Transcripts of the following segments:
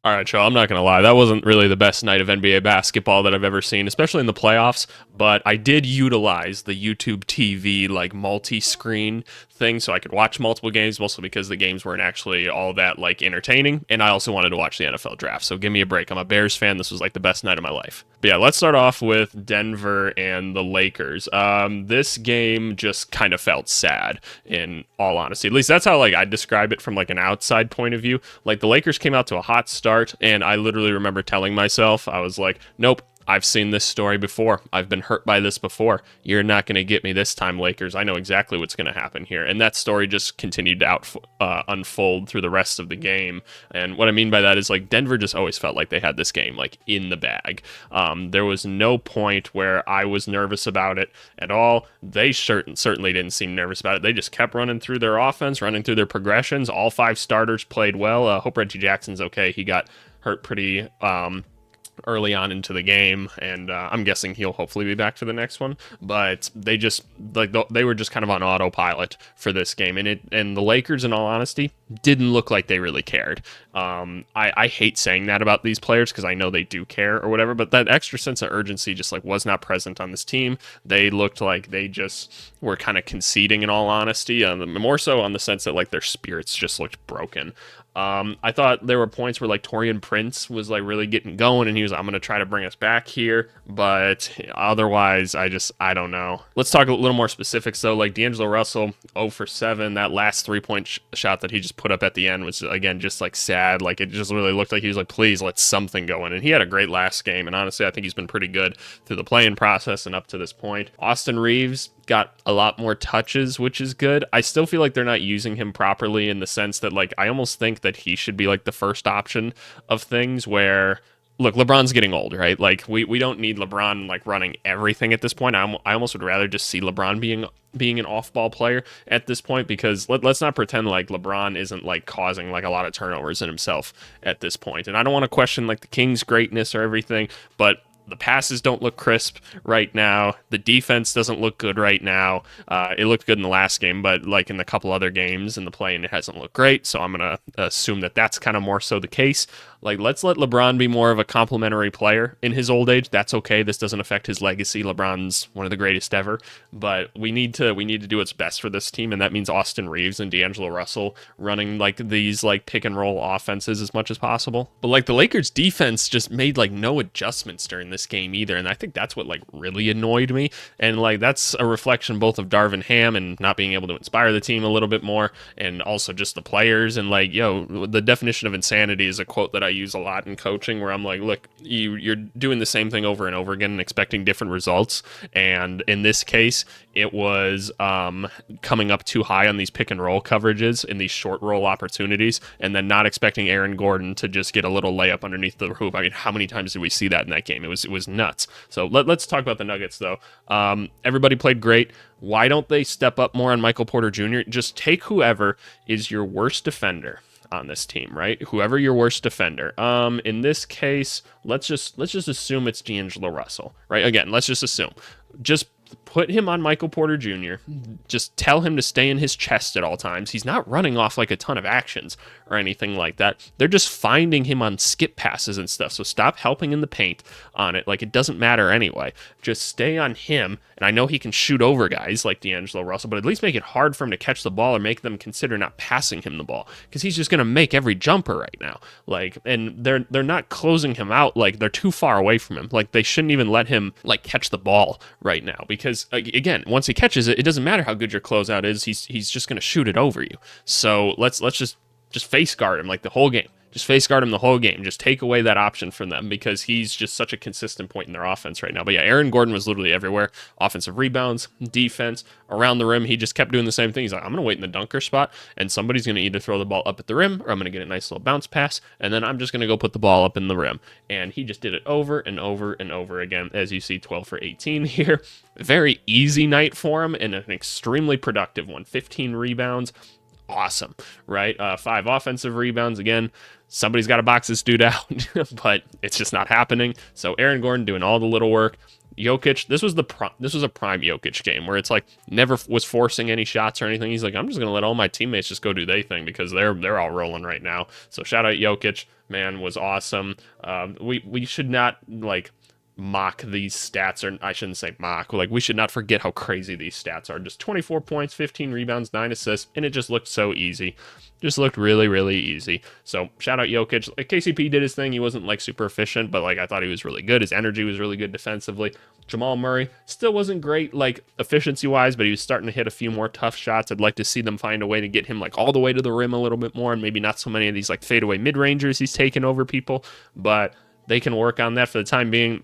All right, Joe, I'm not going to lie. That wasn't really the best night of NBA basketball that I've ever seen, especially in the playoffs. But I did utilize the YouTube TV, like, multi screen thing so I could watch multiple games, mostly because the games weren't actually all that, like, entertaining. And I also wanted to watch the NFL draft. So give me a break. I'm a Bears fan. This was, like, the best night of my life. But yeah, let's start off with Denver and the Lakers. This game just kind of felt sad, in all honesty. At least that's how, like, I describe it from, like, an outside point of view. Like, the Lakers came out to a hot start, and I literally remember telling myself, I was like, nope, I've seen this story before. I've been hurt by this before. You're not going to get me this time, Lakers. I know exactly what's going to happen here. And that story just continued to unfold through the rest of the game. And what I mean by that is, like, Denver just always felt like they had this game, like, in the bag. There was no point where I was nervous about it at all. They certainly didn't seem nervous about it. They just kept running through their offense, running through their progressions. All five starters played well. I hope Reggie Jackson's okay. He got hurt pretty early on into the game, and I'm guessing he'll hopefully be back for the next one. But they just, like, they were just kind of on autopilot for this game, and the Lakers, in all honesty, didn't look like they really cared. I hate saying that about these players because I know they do care or whatever, but that extra sense of urgency just, like, was not present on this team. They looked like they just were kind of conceding, in all honesty, more so on the sense that, like, their spirits just looked broken. I thought there were points where, like, Torian Prince was, like, really getting going, and he was, I'm going to try to bring us back here, but otherwise, I don't know. Let's talk a little more specifics, though. Like, D'Angelo Russell, 0 for 7, that last three-point shot that he just put up at the end was, again, just, like, sad. Like, it just really looked like he was like, please, let something go in, and he had a great last game, and honestly, I think he's been pretty good through the play-in process and up to this point. Austin Reeves got a lot more touches, which is good. I still feel like they're not using him properly in the sense that, like, I almost think that he should be, like, the first option of things where, look, LeBron's getting old, right? Like, we don't need LeBron, like, running everything at this point. I almost would rather just see LeBron being an off-ball player at this point, because let's not pretend like LeBron isn't, like, causing, like, a lot of turnovers in himself at this point. And I don't want to question, like, the Kings' greatness or everything, but the passes don't look crisp right now. The defense doesn't look good right now. It looked good in the last game, but, like, in the couple other games in the play-in, it hasn't looked great. So I'm going to assume that that's kind of more so the case. Like, let's let LeBron be more of a complimentary player in his old age. That's okay. This doesn't affect his legacy. LeBron's one of the greatest ever, but we need to do what's best for this team, and that means Austin Reeves and D'Angelo Russell running, like, these, like, pick and roll offenses as much as possible. But, like, the Lakers defense just made, like, no adjustments during this game either, and I think that's what, like, really annoyed me. And, like, that's a reflection both of Darvin Ham and not being able to inspire the team a little bit more, and also just the players. And, like, the definition of insanity is a quote that I use a lot in coaching, where I'm like, look, you're doing the same thing over and over again and expecting different results. And in this case, it was coming up too high on these pick and roll coverages in these short roll opportunities, and then not expecting Aaron Gordon to just get a little layup underneath the hoop. I mean, how many times did we see that in that game? It was nuts. So let's talk about the Nuggets, though. Everybody played great. Why don't they step up more on Michael Porter Jr.? Just take whoever is your worst defender on this team, right? Whoever your worst defender. In this case, let's just assume it's D'Angelo Russell, right? Again, let's just assume. Just put him on Michael Porter Jr. Just tell him to stay in his chest at all times. He's not running off, like, a ton of actions or anything like that. They're just finding him on skip passes and stuff. So stop helping in the paint on it. Like, it doesn't matter anyway. Just stay on him. And I know he can shoot over guys like D'Angelo Russell, but at least make it hard for him to catch the ball, or make them consider not passing him the ball, because he's just going to make every jumper right now. Like, and they're not closing him out. Like, they're too far away from him. Like, they shouldn't even let him, like, catch the ball right now, because, again, once he catches it, it doesn't matter how good your closeout is. He's just going to shoot it over you. So let's just face guard him, like, the whole game. Just face guard him the whole game. Just take away that option from them, because he's just such a consistent point in their offense right now. But yeah, Aaron Gordon was literally everywhere. Offensive rebounds, defense, around the rim. He just kept doing the same thing. He's like, I'm going to wait in the dunker spot, and somebody's going to either throw the ball up at the rim, or I'm going to get a nice little bounce pass, and then I'm just going to go put the ball up in the rim. And he just did it over and over and over again. As you see, 12 for 18 here. Very easy night for him, and an extremely productive one. 15 rebounds. Awesome, right? 5 offensive rebounds. Again, somebody's got to box this dude out, but it's just not happening. So Aaron Gordon doing all the little work. Jokic, this was a prime Jokic game where it's like never was forcing any shots or anything. He's like, I'm just gonna let all my teammates just go do their thing because they're all rolling right now. So shout out Jokic, man, was awesome. We should not like mock these stats, or I shouldn't say mock, like we should not forget how crazy these stats are. Just 24 points, 15 rebounds, 9 assists, and it just looked so easy. Just looked really, really easy. So shout out Jokic. Like KCP did his thing. He wasn't like super efficient, but like I thought he was really good. His energy was really good defensively. Jamal Murray still wasn't great like efficiency wise, but he was starting to hit a few more tough shots. I'd like to see them find a way to get him like all the way to the rim a little bit more, and maybe not so many of these like fadeaway mid-rangers he's taking over people, but they can work on that for the time being.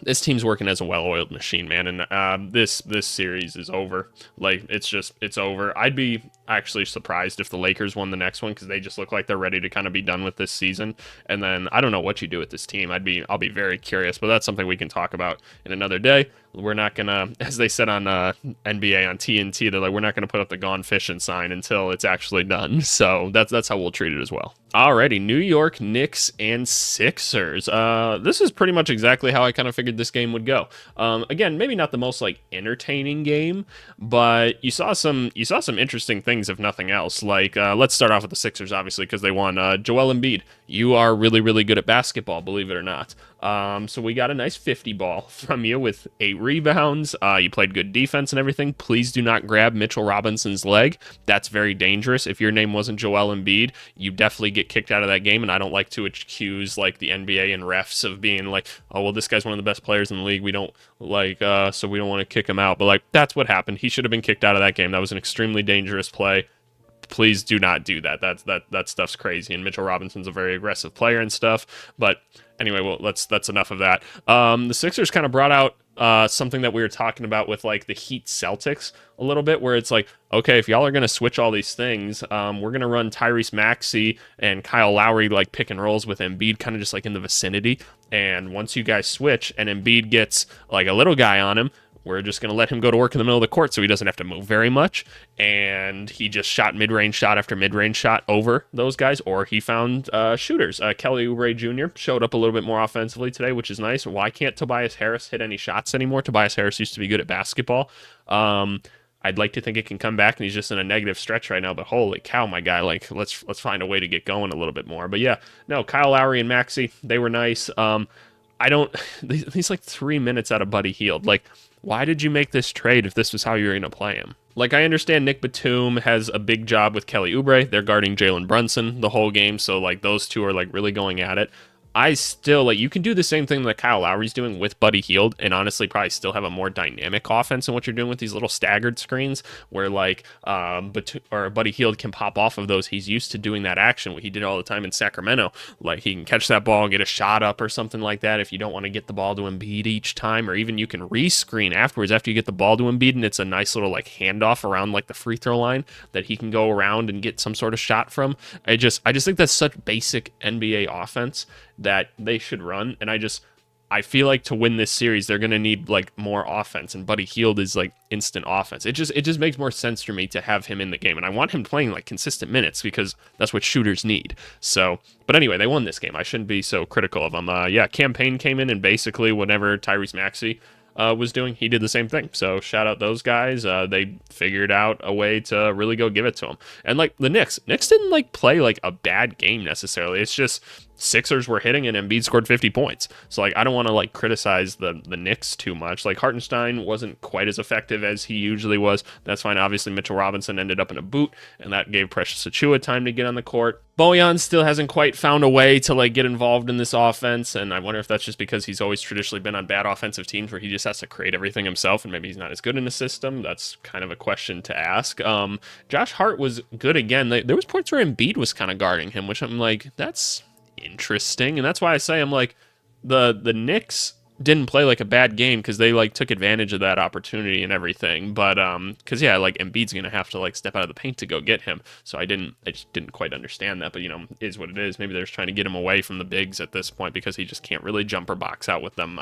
This team's working as a well-oiled machine, man, and this series is over. Like it's over. I'd be actually surprised if the Lakers won the next one because they just look like they're ready to kind of be done with this season. And then I don't know what you do with this team. I'll be very curious, but that's something we can talk about in another day. We're not gonna, as they said on NBA on TNT, they're like, we're not gonna put up the gone fishing sign until it's actually done. So that's how we'll treat it as well. Alrighty, New York Knicks and Sixers. This is pretty much exactly how I kind of figured this game would go. Again, maybe not the most like entertaining game, but you saw some interesting things if nothing else. Like let's start off with the Sixers, obviously, because they won. Joel Embiid, you are really, really good at basketball, believe it or not. So we got a nice 50 ball from you with 8 rebounds. You played good defense and everything. Please do not grab Mitchell Robinson's leg. That's very dangerous. If your name wasn't Joel Embiid, you definitely get kicked out of that game. And I don't like to accuse like the NBA and refs of being like, oh, well, this guy's one of the best players in the league. We don't like, so we don't want to kick him out. But like, that's what happened. He should have been kicked out of that game. That was an extremely dangerous play. Please do not do that. That stuff's crazy. And Mitchell Robinson's a very aggressive player and stuff. But anyway, well, that's enough of that. The Sixers kind of brought out something that we were talking about with like the Heat Celtics a little bit, where it's like, okay, if y'all are going to switch all these things, we're going to run Tyrese Maxey and Kyle Lowry like pick and rolls with Embiid kind of just like in the vicinity. And once you guys switch and Embiid gets like a little guy on him, we're just going to let him go to work in the middle of the court so he doesn't have to move very much. And he just shot mid-range shot after mid-range shot over those guys, or he found shooters. Kelly Oubre Jr. showed up a little bit more offensively today, which is nice. Why can't Tobias Harris hit any shots anymore? Tobias Harris used to be good at basketball. I'd like to think it can come back, and he's just in a negative stretch right now. But holy cow, my guy! Like, let's find a way to get going a little bit more. But yeah, no, Kyle Lowry and Maxey, they were nice. I don't. He's like 3 minutes out of Buddy Hield. Like, why did you make this trade if this was how you were going to play him? Like, I understand Nick Batum has a big job with Kelly Oubre. They're guarding Jalen Brunson the whole game, so like those two are like really going at it. I still, like, you can do the same thing that Kyle Lowry's doing with Buddy Hield and honestly probably still have a more dynamic offense than what you're doing with these little staggered screens where, like, Buddy Hield can pop off of those. He's used to doing that action. He did it all the time in Sacramento. Like, he can catch that ball and get a shot up or something like that if you don't want to get the ball to Embiid each time, or even you can re-screen afterwards after you get the ball to Embiid, and it's a nice little, like, handoff around, like, the free throw line that he can go around and get some sort of shot from. I just think that's such basic NBA offense that they should run, and I feel like to win this series they're gonna need like more offense, and Buddy Hield is like instant offense. It just makes more sense for me to have him in the game, and I want him playing like consistent minutes because that's what shooters need. So, but anyway, they won this game. I shouldn't be so critical of them. Yeah, Campaign came in and basically whatever Tyrese Maxey was doing, he did the same thing. So shout out those guys. They figured out a way to really go give it to him. And like the Knicks didn't like play like a bad game necessarily. It's just Sixers were hitting and Embiid scored 50 points. So like I don't want to like criticize the Knicks too much. Like Hartenstein wasn't quite as effective as he usually was. That's fine. Obviously Mitchell Robinson ended up in a boot, and that gave Precious Achiuwa time to get on the court. Bojan still hasn't quite found a way to like get involved in this offense, and I wonder if that's just because he's always traditionally been on bad offensive teams where he just has to create everything himself, and maybe he's not as good in a system. That's kind of a question to ask. Josh Hart was good again. There was points where Embiid was kind of guarding him, which I'm like, that's interesting, and that's why I say I'm like the Knicks didn't play like a bad game because they like took advantage of that opportunity and everything. But because yeah, like Embiid's gonna have to like step out of the paint to go get him. So I just didn't quite understand that. But you know, is what it is. Maybe they're just trying to get him away from the bigs at this point because he just can't really jump or box out with them.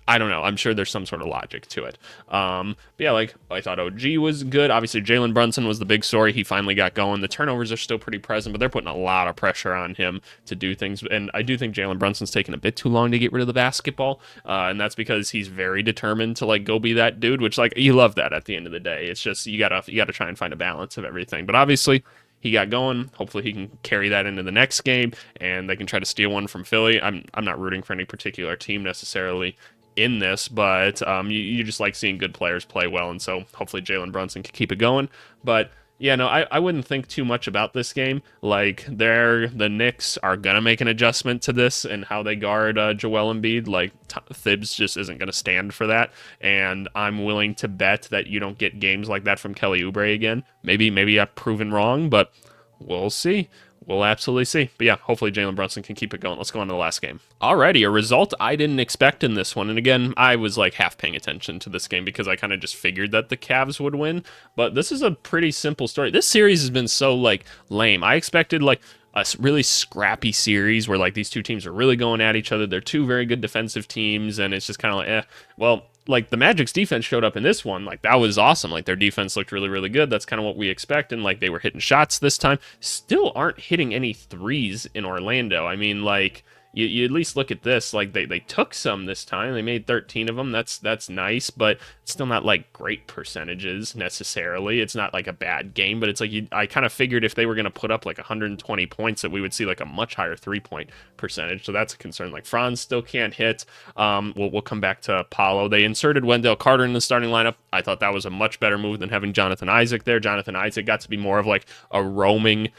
I don't know. I'm sure there's some sort of logic to it. But yeah, like I thought OG was good. Obviously, Jalen Brunson was the big story. He finally got going. The turnovers are still pretty present, but they're putting a lot of pressure on him to do things. And I do think Jalen Brunson's taking a bit too long to get rid of the basketball, and that's because he's very determined to like go be that dude. Which like you love that at the end of the day. It's just you gotta try and find a balance of everything. But obviously he got going. Hopefully he can carry that into the next game and they can try to steal one from Philly. I'm not rooting for any particular team necessarily in this, but you just like seeing good players play well, and so hopefully Jalen Brunson can keep it going. But yeah, no, I wouldn't think too much about this game. Like, the Knicks are going to make an adjustment to this and how they guard Joel Embiid. Like, Thibs just isn't going to stand for that, and I'm willing to bet that you don't get games like that from Kelly Oubre again. Maybe I've proven wrong, but we'll see. We'll absolutely see. But yeah, hopefully Jalen Brunson can keep it going. Let's go on to the last game. Alrighty, a result I didn't expect in this one. And again, I was like half paying attention to this game because I kind of just figured that the Cavs would win. But this is a pretty simple story. This series has been so like lame. I expected like a really scrappy series where like these two teams are really going at each other. They're two very good defensive teams, and it's just kind of like, well, like the Magic's defense showed up in this one. Like that was awesome. Like their defense looked really, really good. That's kind of what we expect. And like they were hitting shots this time. Still aren't hitting any threes in Orlando. I mean, like you at least look at this. Like they took some this time. They made 13 of them. That's nice, but it's still not like great percentages necessarily. It's not like a bad game, but it's like I kind of figured if they were going to put up like 120 points that we would see like a much higher 3-point percentage. So that's a concern. Like Franz still can't hit. We'll come back to Paolo. They inserted Wendell Carter in the starting lineup. I thought that was a much better move than having Jonathan Isaac there. Jonathan Isaac got to be more of like a roaming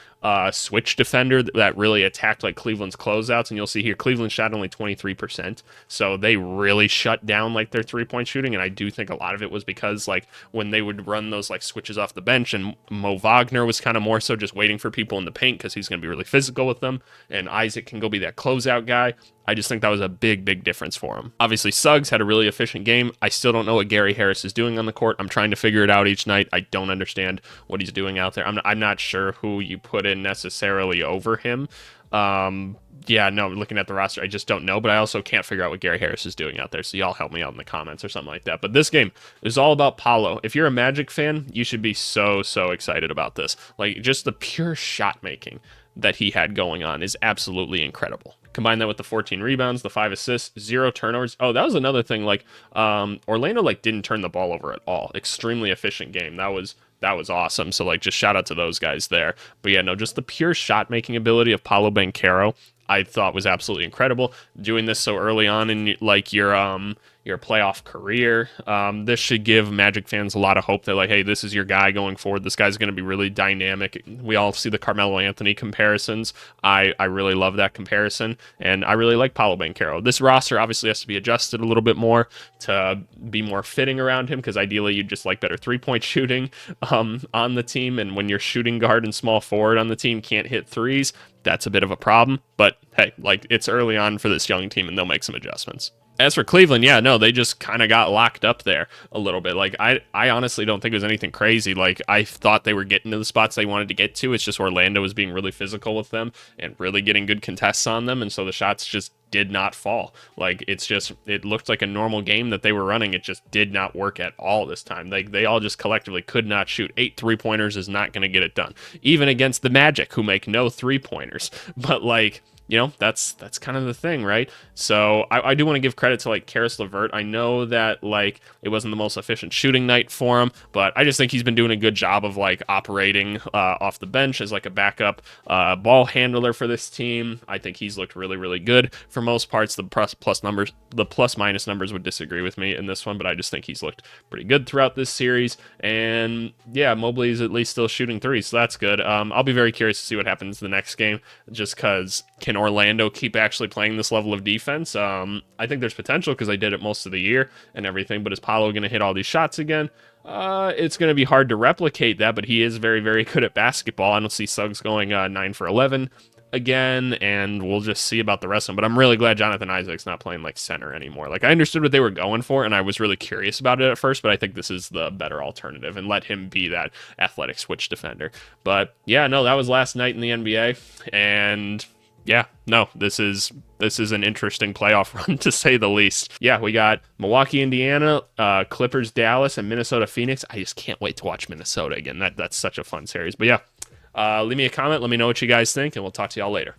switch defender that really attacked like Cleveland's closeouts, and you'll see here Cleveland shot only 23%, so they really shut down like their 3-point shooting. And I do think a lot of it was because like when they would run those like switches off the bench, and Mo Wagner was kind of more so just waiting for people in the paint because he's going to be really physical with them, and Isaac can go be that closeout guy. I just think that was a big difference for him. Obviously, Suggs had a really efficient game. I still don't know what Gary Harris is doing on the court. I'm trying to figure it out each night. I don't understand what he's doing out there. I'm not sure who you put in necessarily over him. Yeah, no, looking at the roster, I just don't know, but I also can't figure out what Gary Harris is doing out there, so y'all help me out in the comments or something like that. But this game is all about Paolo. If you're a Magic fan, you should be so excited about this. Like, just the pure shot making that he had going on is absolutely incredible. Combine that with the 14 rebounds, the 5 assists, 0 turnovers. Oh, that was another thing. Like, Orlando like didn't turn the ball over at all. Extremely efficient game. That was awesome. So like, just shout out to those guys there. But yeah, no, just the pure shot making ability of Paolo Banchero, I thought was absolutely incredible. Doing this so early on in like your playoff career, this should give Magic fans a lot of hope that like, hey, this is your guy going forward. This guy's going to be really dynamic. We all see the Carmelo Anthony comparisons. I really love that comparison, and I really like Paolo Banchero. This roster obviously has to be adjusted a little bit more to be more fitting around him, because ideally you'd just like better 3-point shooting on the team, and when your shooting guard and small forward on the team can't hit threes, that's a bit of a problem. But hey, like, it's early on for this young team, and they'll make some adjustments. As for Cleveland, yeah, no, they just kind of got locked up there a little bit. Like, I honestly don't think it was anything crazy. Like, I thought they were getting to the spots they wanted to get to. It's just Orlando was being really physical with them and really getting good contests on them, and so the shots just did not fall. Like, it looked like a normal game that they were running. It just did not work at all this time. They all just collectively could not shoot. 8 3-pointers is not going to get it done, even against the Magic, who make no 3-pointers. But like, you know, that's kind of the thing, right? So I do want to give credit to like Karis LeVert. I know that like it wasn't the most efficient shooting night for him, but I just think he's been doing a good job of like operating off the bench as like a backup ball handler for this team. I think he's looked really good for most parts. The plus minus numbers would disagree with me in this one, but I just think he's looked pretty good throughout this series. And yeah, Mobley's at least still shooting threes, so that's good. I'll be very curious to see what happens the next game, just because can Orlando keep actually playing this level of defense? I think there's potential because they did it most of the year and everything, but is Paolo going to hit all these shots again? It's going to be hard to replicate that, but he is very good at basketball. I don't see Suggs going 9 for 11 again, and we'll just see about the rest of them. But I'm really glad Jonathan Isaac's not playing like center anymore. Like, I understood what they were going for, and I was really curious about it at first, but I think this is the better alternative, and let him be that athletic switch defender. But yeah, no, that was last night in the NBA, and Yeah, no, this is an interesting playoff run to say the least. Yeah, we got Milwaukee, Indiana, Clippers, Dallas, and Minnesota, Phoenix. I just can't wait to watch Minnesota again. That's such a fun series. But yeah, leave me a comment. Let me know what you guys think, and we'll talk to y'all later.